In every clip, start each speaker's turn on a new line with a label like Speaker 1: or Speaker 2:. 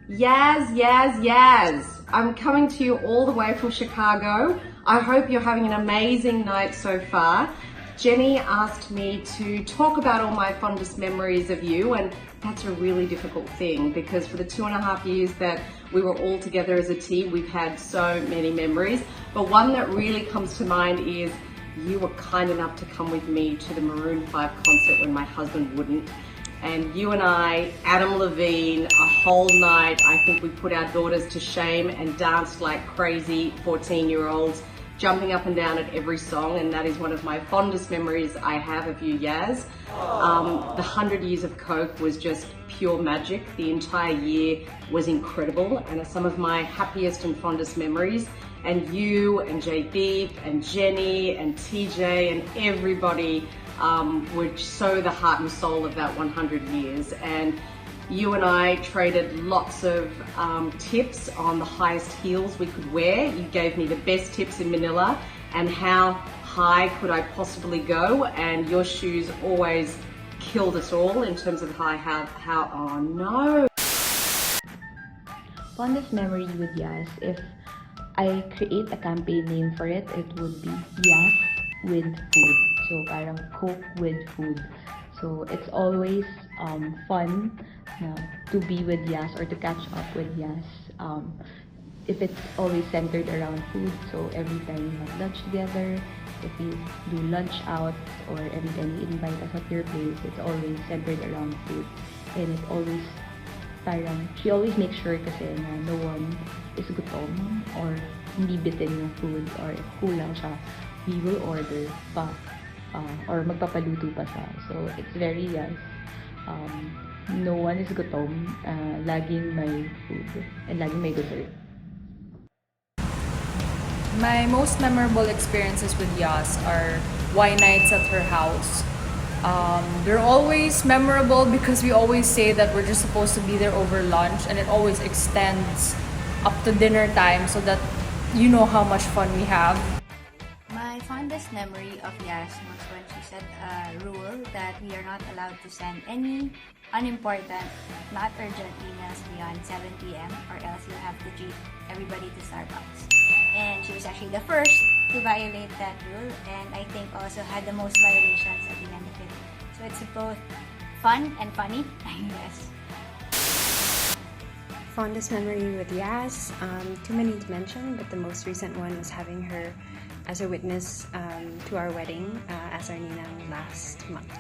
Speaker 1: Yaz, Yaz, Yaz. I'm coming to you all the way from Chicago. I hope you're having an amazing night so far. Jenny asked me to talk about all my fondest memories of you, and that's a really difficult thing because for the 2.5 years that we were all together as a team, we've had so many memories. But one that really comes to mind is you were kind enough to come with me to the Maroon 5 concert when my husband wouldn't. And you and I, Adam Levine, a whole night, I think we put our daughters to shame and danced like crazy 14-year-olds, jumping up and down at every song, and that is one of my fondest memories I have of you, Yaz. The 100 Years of Coke was just pure magic. The entire year was incredible and are some of my happiest and fondest memories. And you and JB and Jenny and TJ and everybody were so the heart and soul of that 100 years. And you and I traded lots of tips on the highest heels we could wear. You gave me the best tips in Manila and how high could I possibly go, and your shoes always killed us all in terms of how oh no.
Speaker 2: Fondest memory with Yas, if I create a campaign name for it, it would be Yas with food. So parang Coke with food. So it's always fun to be with Yas or to catch up with Yas. If it's always centered around food, so every time we have lunch together, if you do lunch out, or every time you invite us at your place, it's always centered around food. And it always, parang, she always makes sure kasi na no one is gutom or hindi bitin yung food, or if kulang siya, we will order pa or magpapaluto pa siya. So it's very yes. No one is gutom, laging may food and laging may dessert.
Speaker 3: My most memorable experiences with Yas are wine nights at her house. They're always memorable because we always say that we're just supposed to be there over lunch, and it always extends up to dinner time so that you know how much fun we have.
Speaker 4: My fondest memory of Yas was when she set a rule that we are not allowed to send any unimportant, not urgent emails beyond 7 p.m. or else you'll have to treat everybody to Starbucks. And she was actually the first to violate that rule, and I think also had the most violations at the end of it. So it's both fun and funny, I guess.
Speaker 5: Fondest memory with Yas, too many to mention, but the most recent one was having her as a witness to our wedding as our ninang last month.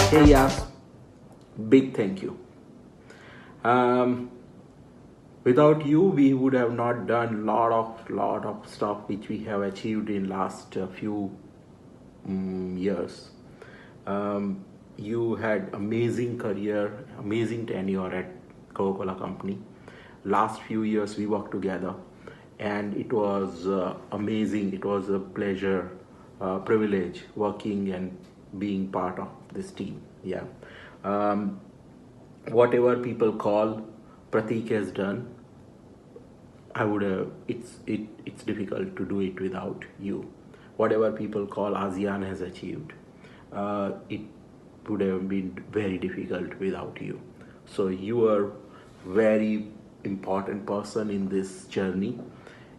Speaker 6: Hey Yas, big thank you. Without you, we would have not done lot of stuff which we have achieved in last few years. You had amazing career, amazing tenure at Coca-Cola Company. Last few years we worked together, and it was amazing. It was a pleasure, privilege working and being part of this team. Yeah. whatever people call Pratik has done, I would have. It's difficult to do it without you. Whatever people call ASEAN has achieved, it would have been very difficult without you. So you are very important person in this journey,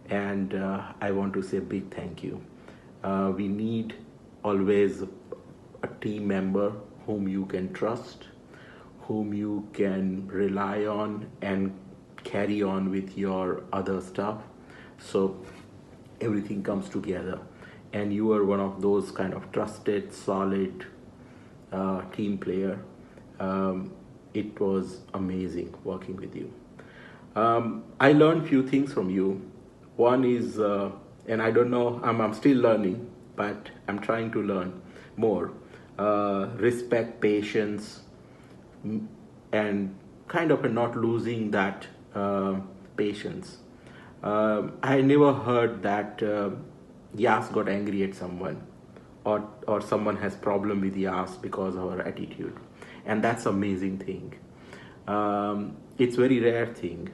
Speaker 6: and I want to say big thank you. We need always a team member whom you can trust, whom you can rely on and carry on with your other stuff, so everything comes together. And you are one of those kind of trusted solid team player. It was amazing working with you. I learned few things from you. One is, and I don't know, I'm still learning, but I'm trying to learn more. Respect, patience, and kind of not losing that patience. I never heard that Yas got angry at someone, or someone has problem with Yas because of her attitude, and that's amazing thing. It's very rare thing,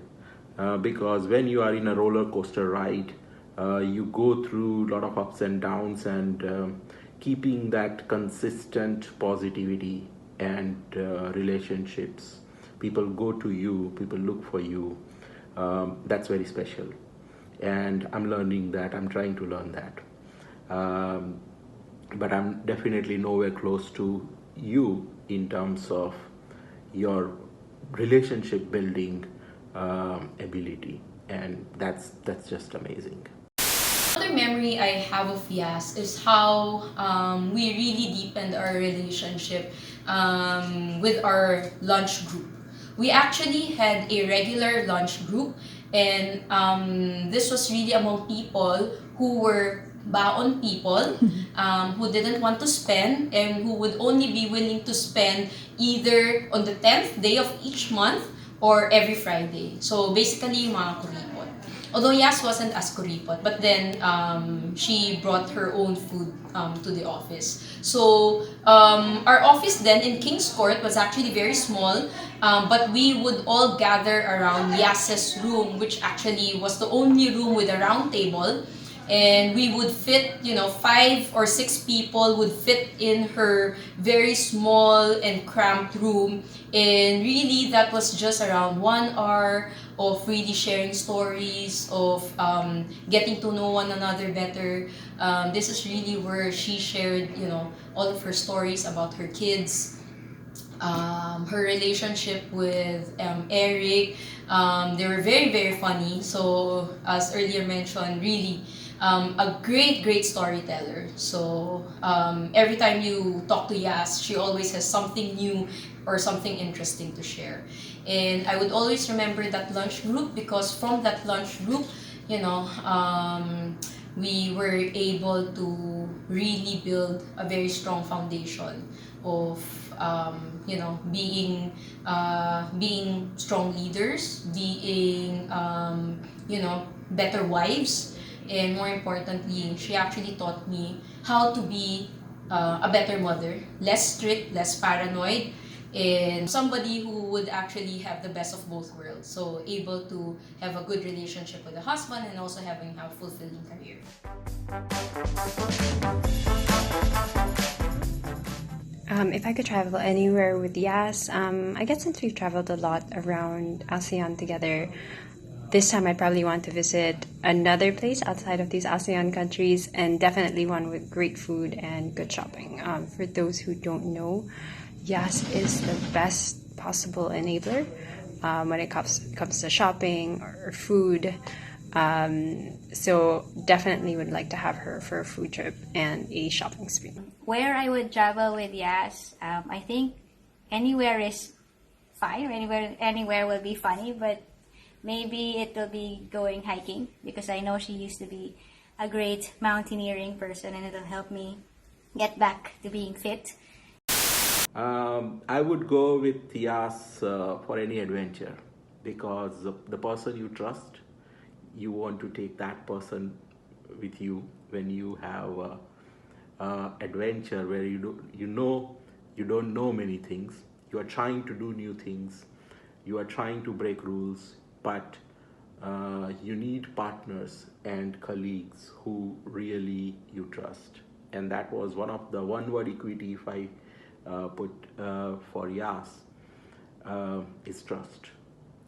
Speaker 6: because when you are in a roller coaster ride, you go through a lot of ups and downs, and keeping that consistent positivity and relationships, people go to you, people look for you, that's very special. And I'm learning that, I'm trying to learn that. But I'm definitely nowhere close to you in terms of your relationship building ability, and that's just amazing.
Speaker 7: Another memory I have of Yas is how we really deepened our relationship with our lunch group. We actually had a regular lunch group, and this was really among people who were baon people, who didn't want to spend and who would only be willing to spend either on the 10th day of each month or every Friday. So basically, yung mga kuripot. Although Yas wasn't as kuripot, but then she brought her own food to the office. So our office then in King's Court was actually very small, but we would all gather around Yas's room, which actually was the only room with a round table. And we would fit, 5 or 6 people would fit in her very small and cramped room. And really, that was just around 1 hour of really sharing stories, of getting to know one another better. This is really where she shared, all of her stories about her kids, her relationship with Eric. They were very, very funny. So, as earlier mentioned, really a great storyteller. So, every time you talk to Yas, she always has something new or something interesting to share. And I would always remember that lunch group, because from that lunch group, we were able to really build a very strong foundation of being strong leaders, being better wives, and more importantly, she actually taught me how to be a better mother, less strict, less paranoid, and somebody who would actually have the best of both worlds. So able to have a good relationship with the husband and also having a fulfilling career.
Speaker 5: If I could travel anywhere with Yas, I guess since we've traveled a lot around ASEAN together, this time I'd probably want to visit another place outside of these ASEAN countries, and definitely one with great food and good shopping. For those who don't know, Yas is the best possible enabler when it comes to shopping or food. So definitely would like to have her for a food trip and a shopping spree.
Speaker 4: Where I would travel with Yas, I think anywhere is fine. Anywhere will be funny, but maybe it will be going hiking, because I know she used to be a great mountaineering person, and it'll help me get back to being fit.
Speaker 6: I would go with Yas for any adventure, because the person you trust, you want to take that person with you when you have adventure where you don't know many things. You are trying to do new things. You are trying to break rules, but you need partners and colleagues who really you trust. And that was one of the one word equity, if I put for Yas, is trust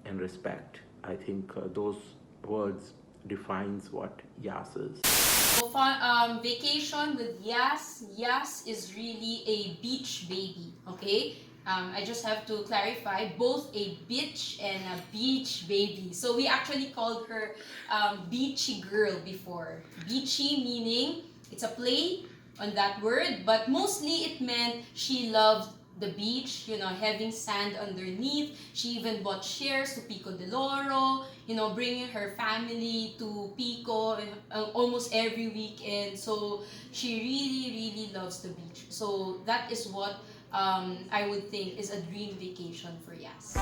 Speaker 6: and respect. I think those words defines what Yas is.
Speaker 7: So, vacation with Yas. Yas is really a beach baby, okay? I just have to clarify, both a beach and a beach baby. So we actually called her beachy girl before. Beachy meaning it's a play on that word, but mostly it meant she loved the beach, having sand underneath. She even bought shares to Pico de Loro, bringing her family to Pico almost every weekend. So she really, really loves the beach. So that is what I would think is a dream vacation for Yas.